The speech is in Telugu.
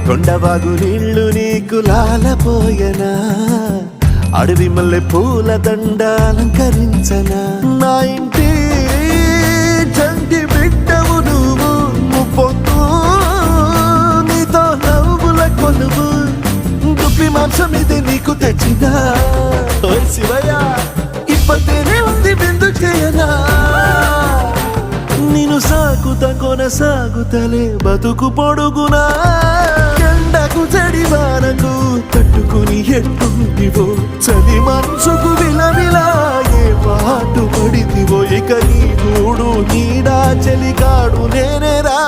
కొండవాగు నీళ్లు నీకు లాలపోయనా అడవి మల్లె పూల దండ అలంకరించనా నా ఇంటి చంటి బిడ్డవు నువ్వు ముప్పొద్దు నీతో నవ్వుల కొలువు దుప్పి మాంసం ఇది నీకు తెచ్చినా ఓ శివయ్య ఇప్పటినే ఉంది బిందు చేయనా నిన్ను సాగుతా కొనసాగుతలే బతుకు పొడుగునా ఎండకు చెడి వానకు తట్టుకుని ఎట్టుంటివో చలి మనసుకు విలవిలా ఏ పాటు పడితివో ఇక నీ గూడు నీడా చెలికాడు నేనేరా